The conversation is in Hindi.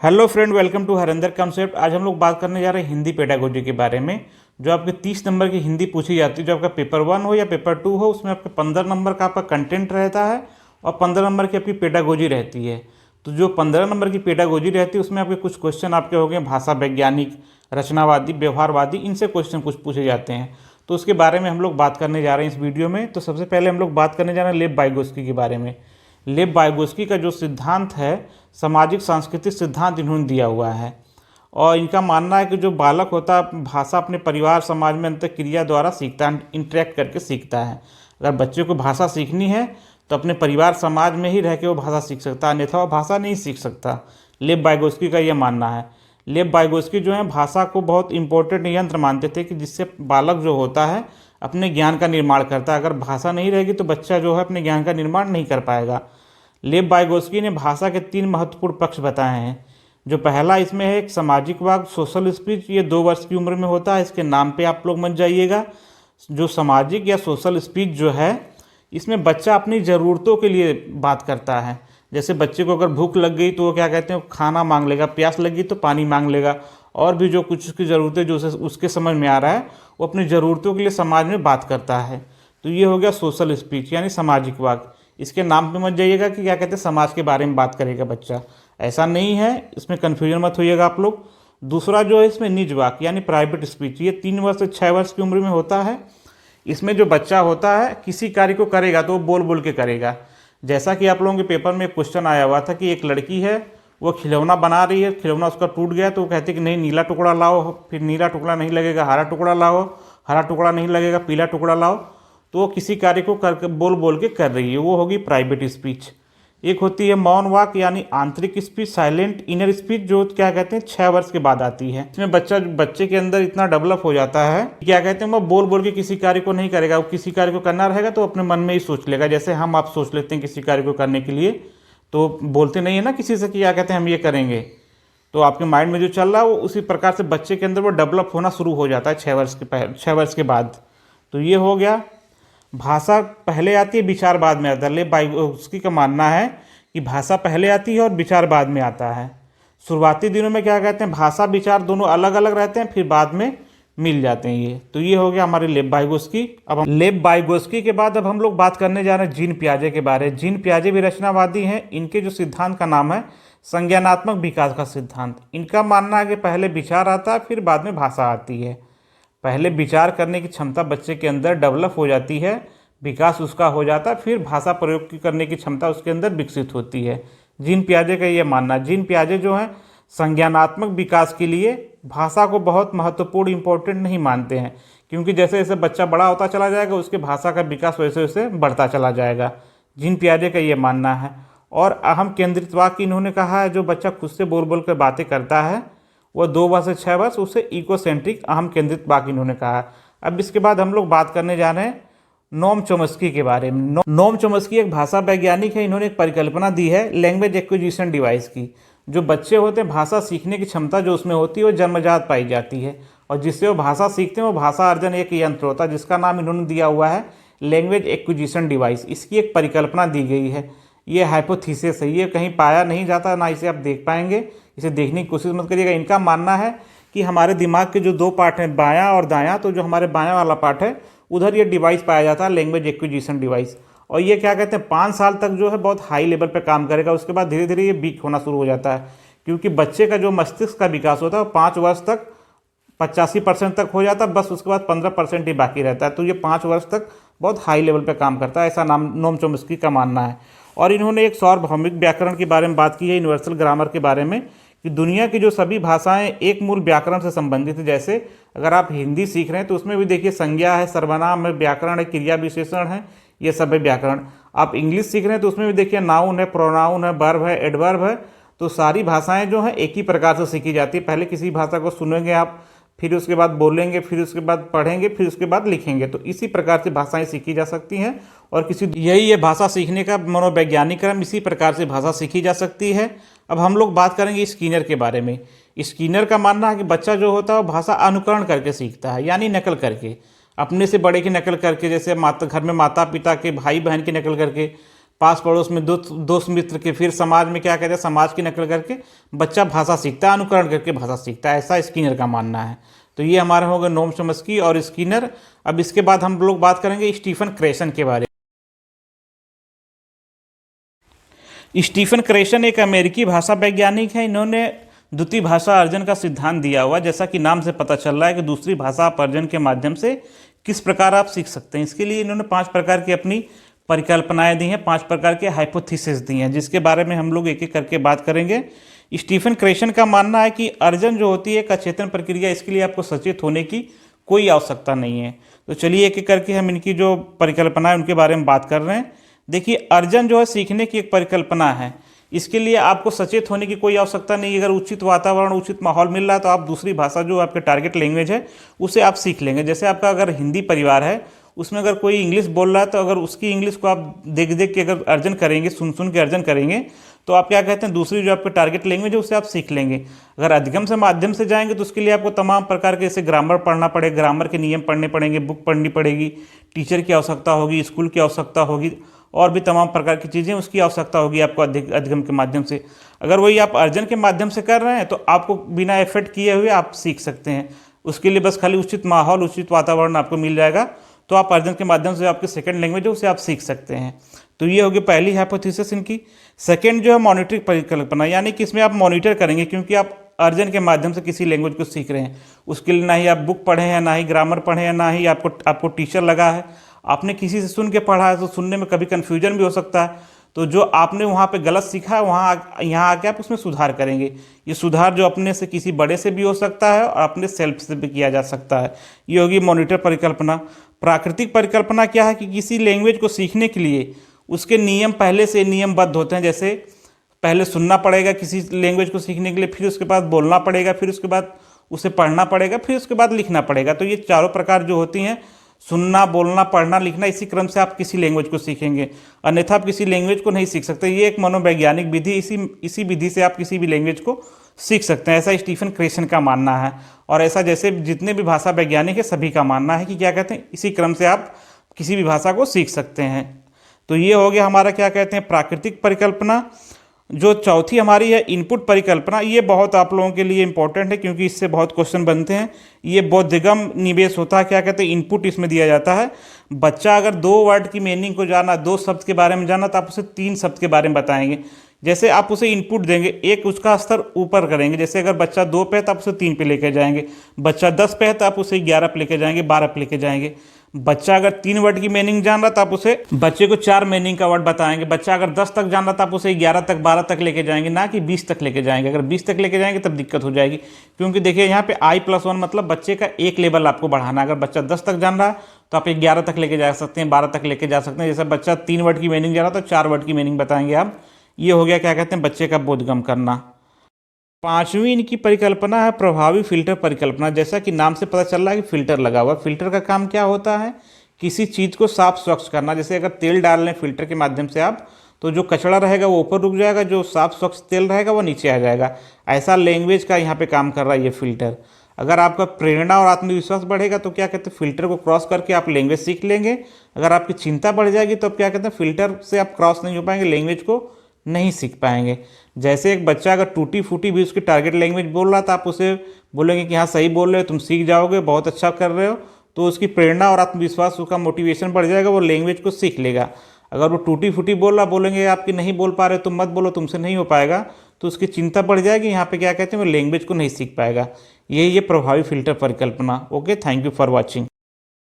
Hello friend, welcome to Harinder concept. आज हम लोग बात करने जा रहे हैं हिंदी पेडागोजी के बारे में। जो आपके 30 नंबर की हिंदी पूछी जाती है, जो आपका पेपर 1 हो या पेपर 2 हो, उसमें आपके 15 नंबर का आपका कंटेंट रहता है और 15 नंबर की आपकी पेडागोजी रहती है। तो जो 15 नंबर की पेडागोजी रहती है उसमें आपके कुछ क्वेश्चन आपके हो गए भाषा वैज्ञानिक, रचनावादी, व्यवहारवादी, इनसे क्वेश्चन कुछ पूछे जाते हैं। तो उसके बारे में हम लोग बात करने जा रहे हैं इस वीडियो में। तो सबसे पहले हम लोग बात करने जा रहे हैं लेव वाइगोस्की के बारे में। लेव वाइगोस्की का जो सिद्धांत है, सामाजिक सांस्कृतिक सिद्धांत इन्होंने दिया हुआ है। और इनका मानना है कि जो बालक होता है भाषा अपने परिवार समाज में अंतःक्रिया द्वारा सीखता है, इंटरेक्ट करके सीखता है। अगर बच्चे को भाषा सीखनी है तो अपने परिवार समाज में ही रह के वो भाषा सीख सकता है, अन्यथा वो भाषा नहीं सीख सकता। लेव वाइगोस्की का ये मानना है। लेव वाइगोस्की जो है भाषा को बहुत इंपॉर्टेंट यंत्र मानते थे कि जिससे बालक जो होता है अपने ज्ञान का निर्माण करता है। अगर भाषा नहीं रहेगी तो बच्चा जो है अपने ज्ञान का निर्माण नहीं कर पाएगा। लेव वाइगोस्की ने भाषा के 3 महत्वपूर्ण पक्ष बताए हैं। जो पहला इसमें है एक सामाजिक वाद, सोशल स्पीच। ये 2 वर्ष की उम्र में होता है, इसके नाम पे आप लोग मत जाइएगा। जो सामाजिक या सोशल स्पीच जो है, इसमें बच्चा अपनी ज़रूरतों के लिए बात करता है। जैसे बच्चे को अगर भूख लग गई तो वो क्या कहते हैं, खाना मांग लेगा, प्यास लगी तो पानी मांग लेगा, और भी जो कुछ उसकी ज़रूरतें जो उसके समझ में आ रहा है वो अपनी ज़रूरतों के लिए समाज में बात करता है। तो ये हो गया सोशल स्पीच यानी सामाजिक वाद। इसके नाम पे मत जाइएगा कि क्या कहते हैं समाज के बारे में बात करेगा बच्चा, ऐसा नहीं है, इसमें कन्फ्यूजन मत होइएगा आप लोग। दूसरा जो है इसमें निज वाक्य यानी प्राइवेट स्पीच। ये 3 वर्ष से 6 वर्ष की उम्र में होता है। इसमें जो बच्चा होता है किसी कार्य को करेगा तो वो बोल बोल के करेगा। जैसा कि आप लोगों के पेपर में क्वेश्चन आया हुआ था कि एक लड़की है, वो खिलौना बना रही है, खिलौना उसका टूट गया तो वो कहती है कि नहीं नीला टुकड़ा लाओ, फिर नीला टुकड़ा नहीं लगेगा, हरा टुकड़ा लाओ, हरा टुकड़ा नहीं लगेगा, पीला टुकड़ा लाओ। तो वो किसी कार्य को कर बोल बोल के कर रही है, वो होगी प्राइवेट स्पीच। एक होती है मौन वाक्य यानी आंतरिक स्पीच, साइलेंट इनर स्पीच, जो क्या कहते हैं 6 वर्ष के बाद आती है। इसमें बच्चे के अंदर इतना डेवलप हो जाता है क्या कहते हैं वो बोल बोल के किसी कार्य को नहीं करेगा। वो किसी कार्य को करना रहेगा तो अपने मन में ही सोच लेगा। जैसे हम आप सोच लेते हैं किसी कार्य को करने के लिए तो बोलते नहीं है ना किसी से कि क्या कहते हैं हम ये करेंगे, तो आपके माइंड में जो चल रहा है वो उसी प्रकार से बच्चे के अंदर वो डेवलप होना शुरू हो जाता है 6 वर्ष के बाद। तो ये हो गया। भाषा पहले आती है, विचार बाद में आता है। लेव वाइगोस्की का मानना है कि भाषा पहले आती है और विचार बाद में आता है। शुरुआती दिनों में क्या कहते हैं भाषा विचार दोनों अलग अलग रहते हैं, फिर बाद में मिल जाते हैं ये। तो ये हो गया हमारे लेव वाइगोस्की। अब हम लेव वाइगोस्की के बाद अब हम लोग बात करने जा रहे हैं जीन पियाजे के बारे में। जीन पियाजे भी रचनावादी हैं। इनके जो सिद्धांत का नाम है संज्ञानात्मक विकास का सिद्धांत। इनका मानना है कि पहले विचार आता है फिर बाद में भाषा आती है। पहले विचार करने की क्षमता बच्चे के अंदर डेवलप हो जाती है, विकास उसका हो जाता है, फिर भाषा प्रयोग करने की क्षमता उसके अंदर विकसित होती है। जीन पियाजे का ये मानना। जीन पियाजे जो है संज्ञानात्मक विकास के लिए भाषा को बहुत महत्वपूर्ण इंपॉर्टेंट नहीं मानते हैं, क्योंकि जैसे जैसे बच्चा बड़ा होता चला जाएगा उसके भाषा का विकास वैसे वैसे बढ़ता चला जाएगा। जीन पियाजे का ये मानना है। और अहम केंद्रित वाक्य इन्होंने कहा है जो बच्चा खुद से बोल बोल कर बातें करता है वो 2 वर्ष से 6 वर्ष, उसे इकोसेंट्रिक अहम केंद्रित वाक्य इन्होंने कहा। अब इसके बाद हम लोग बात करने जा रहे हैं नोम चोम्स्की के बारे में। नोम चोम्स्की एक भाषा वैज्ञानिक है। इन्होंने एक परिकल्पना दी है लैंग्वेज एक्विजिशन डिवाइस की। जो बच्चे होते हैं भाषा सीखने की क्षमता जो उसमें होती है वो जन्मजात पाई जाती है, और जिससे वो भाषा सीखते हैं वो भाषा अर्जन एक यंत्र होता है जिसका नाम इन्होंने दिया हुआ है लैंग्वेज एक्विजिशन डिवाइस। इसकी एक परिकल्पना दी गई है। ये हाइपोथीसिस है, ये कहीं पाया नहीं जाता, ना इसे आप देख पाएंगे, इसे देखने की कोशिश मत करिएगा। इनका मानना है कि हमारे दिमाग के जो 2 पार्ट हैं बायां और दायां, तो जो हमारे बायां वाला पार्ट है उधर ये डिवाइस पाया जाता है लैंग्वेज एक्विजिशन डिवाइस। और ये क्या कहते हैं 5 साल तक जो है बहुत हाई लेवल पे काम करेगा, उसके बाद धीरे धीरे ये वीक होना शुरू हो जाता है, क्योंकि बच्चे का जो मस्तिष्क का विकास होता है 5 वर्ष तक 85% तक हो जाता है, बस उसके बाद 15% ही बाकी रहता है। तो ये 5 वर्ष तक बहुत हाई लेवल पे काम करता है, ऐसा नोम चोम्स्की का मानना है। और इन्होंने एक सार्वभौमिक व्याकरण के बारे में बात की है, यूनिवर्सल ग्रामर के बारे में, कि दुनिया की जो सभी भाषाएं एक मूल व्याकरण से संबंधित है। जैसे अगर आप हिंदी सीख रहे हैं तो उसमें भी देखिए संज्ञा है, सर्वनाम है, व्याकरण है, क्रिया विशेषण है, ये सब है व्याकरण। आप इंग्लिश सीख रहे हैं तो उसमें भी देखिए नाउन है, प्रोनाउन है, वर्ब है, एडवर्ब है। तो सारी भाषाएं जो हैं एक ही प्रकार से सीखी जाती है। पहले किसी भाषा को सुनेंगे आप, फिर उसके बाद बोलेंगे, फिर उसके बाद पढ़ेंगे, फिर उसके बाद लिखेंगे। तो इसी प्रकार से भाषाएं सीखी जा सकती हैं, और यही है भाषा सीखने का मनोवैज्ञानिक क्रम। इसी प्रकार से भाषा सीखी जा सकती है। अब हम लोग बात करेंगे स्किनर के बारे में। स्किनर का मानना है कि बच्चा जो होता है वो भाषा अनुकरण करके सीखता है, यानी नकल करके, अपने से बड़े की नकल करके, जैसे घर में माता पिता के, भाई बहन की नकल करके। पास पड़ोस में दोस्त मित्र के, फिर समाज में क्या कहते हैं, समाज की नकल करके बच्चा भाषा सीखता है, अनुकरण करके भाषा सीखता है, ऐसा स्किनर का मानना है। तो ये हमारे हो गए नोम चॉम्स्की और स्किनर। अब इसके बाद हम लोग बात करेंगे स्टीफन क्रेशन के बारे में। स्टीफन क्रेशन एक अमेरिकी भाषा वैज्ञानिक है। इन्होंने द्वितीय भाषा अर्जन का सिद्धांत दिया हुआ, जैसा कि नाम से पता चल रहा है कि दूसरी भाषा आप अर्जन के माध्यम से किस प्रकार आप सीख सकते हैं। इसके लिए इन्होंने 5 प्रकार की अपनी परिकल्पनाएं दी हैं, 5 प्रकार के हाइपोथेसिस दी हैं, जिसके बारे में हम लोग एक एक करके बात करेंगे। स्टीफन क्रेशन का मानना है कि अर्जन जो होती है एक अचेतन प्रक्रिया, इसके लिए आपको सचेत होने की कोई आवश्यकता नहीं है। तो चलिए एक एक करके हम इनकी जो परिकल्पना है उनके बारे में बात कर रहे हैं। देखिए, अर्जन जो है सीखने की एक परिकल्पना है। इसके लिए आपको सचेत होने की कोई आवश्यकता नहीं। अगर उचित वातावरण, उचित माहौल मिल रहा है तो आप दूसरी भाषा जो आपके टारगेट लैंग्वेज है उसे आप सीख लेंगे। जैसे आपका अगर हिंदी परिवार है, उसमें अगर कोई इंग्लिश बोल रहा है तो अगर उसकी इंग्लिश को आप देख देख के अगर अर्जन करेंगे, सुन सुन के अर्जन करेंगे, तो आप क्या कहते हैं, दूसरी जो आपके टारगेट लैंग्वेज है उसे आप सीख लेंगे। अगर अधिगम से माध्यम से जाएंगे तो उसके लिए आपको तमाम प्रकार के जैसे ग्रामर पढ़ना पड़ेगा, ग्रामर के नियम पढ़ने पड़ेंगे, बुक पढ़नी पड़ेगी, टीचर की आवश्यकता होगी, स्कूल की आवश्यकता होगी, और भी तमाम प्रकार की चीज़ें उसकी आवश्यकता होगी आपको अधिगम के माध्यम से। अगर वही आप अर्जन के माध्यम से कर रहे हैं तो आपको बिना एफर्ट किए हुए आप सीख सकते हैं। उसके लिए बस खाली उचित माहौल, उचित वातावरण आपको मिल जाएगा, तो आप अर्जन के माध्यम से आपके सेकंड लैंग्वेज है उसे आप सीख सकते हैं। तो ये होगी पहली हाइपोथेसिस इनकी। सेकंड जो है मॉनिटरिंग परिकल्पना, यानी कि इसमें आप मॉनिटर करेंगे, क्योंकि आप अर्जन के माध्यम से किसी लैंग्वेज को सीख रहे हैं। उसके लिए ना ही आप बुक पढ़े हैं, ना ही ग्रामर पढ़े हैं, ना ही आपको टीचर लगा है। आपने किसी से सुन के पढ़ा है तो सुनने में कभी कन्फ्यूजन भी हो सकता है। तो जो आपने वहाँ पे गलत सीखा है वहाँ यहाँ आके आप उसमें सुधार करेंगे। ये सुधार जो अपने से किसी बड़े से भी हो सकता है और अपने सेल्फ से भी किया जा सकता है। ये होगी मॉनिटर परिकल्पना। प्राकृतिक परिकल्पना क्या है कि किसी लैंग्वेज को सीखने के लिए उसके नियम पहले से नियमबद्ध होते हैं। जैसे पहले सुनना पड़ेगा किसी लैंग्वेज को सीखने के लिए, फिर उसके बाद बोलना पड़ेगा, फिर उसके बाद उसे पढ़ना पड़ेगा, फिर उसके बाद लिखना पड़ेगा। तो ये चारों प्रकार जो होती हैं, सुनना, बोलना, पढ़ना, लिखना, इसी क्रम से आप किसी लैंग्वेज को सीखेंगे, अन्यथा आप किसी लैंग्वेज को नहीं सीख सकते। ये एक मनोवैज्ञानिक विधि, इसी विधि से आप किसी भी लैंग्वेज को सीख सकते हैं, ऐसा स्टीफन क्रेशन का मानना है। और ऐसा जैसे जितने भी भाषा वैज्ञानिक है सभी का मानना है कि क्या कहते हैं, इसी क्रम से आप किसी भी भाषा को सीख सकते हैं। तो ये हो गया हमारा क्या कहते हैं प्राकृतिक परिकल्पना। जो चौथी हमारी है इनपुट परिकल्पना, ये बहुत आप लोगों के लिए इंपॉर्टेंट है क्योंकि इससे बहुत क्वेश्चन बनते हैं। ये बोधगम निवेश होता है, क्या कहते हैं इनपुट इसमें दिया जाता है। बच्चा अगर 2 वर्ड की मीनिंग को जाना, 2 शब्द के बारे में जाना, तो आप उसे 3 शब्द के बारे में बताएंगे। जैसे आप उसे इनपुट देंगे, एक उसका स्तर ऊपर करेंगे। जैसे अगर बच्चा 2 पे है तो आप उसे 3 पे लेके जाएंगे, बच्चा 10 पे है तो आप उसे 11 पे लेके जाएंगे, 12 पे लेके जाएंगे। बच्चा अगर 3 वर्ड की मीनिंग जान रहा तो आप उसे बच्चे को 4 मीनिंग का वर्ड बताएंगे। बच्चा अगर 10 तक जान रहा तो आप उसे 11 तक, 12 तक लेके जाएंगे, ना कि 20 तक लेके जाएंगे। अगर 20 तक लेके जाएंगे तब दिक्कत हो जाएगी, क्योंकि देखिए यहाँ पे I+1 मतलब बच्चे का एक लेवल आपको बढ़ाना। अगर बच्चा 10 तक जान रहा है तो आप 11 तक लेके जा सकते हैं, 12 तक लेके जा सकते हैं। जैसे बच्चा 3 वर्ड की मीनिंग जा रहा तो 4 वर्ड की मीनिंग बताएंगे आप। ये हो गया क्या कहते हैं बच्चे का बोधगम करना। 5वीं इनकी परिकल्पना है प्रभावी फिल्टर परिकल्पना। जैसा कि नाम से पता चल रहा है कि फिल्टर लगा हुआ। फिल्टर का काम क्या होता है, किसी चीज़ को साफ स्वच्छ करना। जैसे अगर तेल डाल लें फिल्टर के माध्यम से आप, तो जो कचरा रहेगा वो ऊपर रुक जाएगा, जो साफ स्वच्छ तेल रहेगा वो नीचे आ जाएगा। ऐसा लैंग्वेज का यहाँ पे काम कर रहा है ये फिल्टर। अगर आपका प्रेरणा और आत्मविश्वास बढ़ेगा तो क्या कहते हैं फिल्टर को क्रॉस करके आप लैंग्वेज सीख लेंगे। अगर आपकी चिंता बढ़ जाएगी तो क्या कहते हैं फिल्टर से आप क्रॉस नहीं हो पाएंगे, लैंग्वेज को नहीं सीख पाएंगे। जैसे एक बच्चा अगर टूटी फूटी भी उसकी टारगेट लैंग्वेज बोल रहा था, आप उसे बोलेंगे कि हाँ सही बोल रहे हो, तुम सीख जाओगे, बहुत अच्छा कर रहे हो, तो उसकी प्रेरणा और आत्मविश्वास, उसका मोटिवेशन बढ़ जाएगा, वो लैंग्वेज को सीख लेगा। अगर वो टूटी फूटी बोल रहा, बोलेंगे आपकी नहीं बोल पा रहे तुम मत बोलो, तुमसे नहीं हो पाएगा, तो उसकी चिंता बढ़ जाएगी। यहाँ पे क्या कहते हैं वो लैंग्वेज को नहीं सीख पाएगा। ये प्रभावी फिल्टर परिकल्पना। Okay, thank you for watching.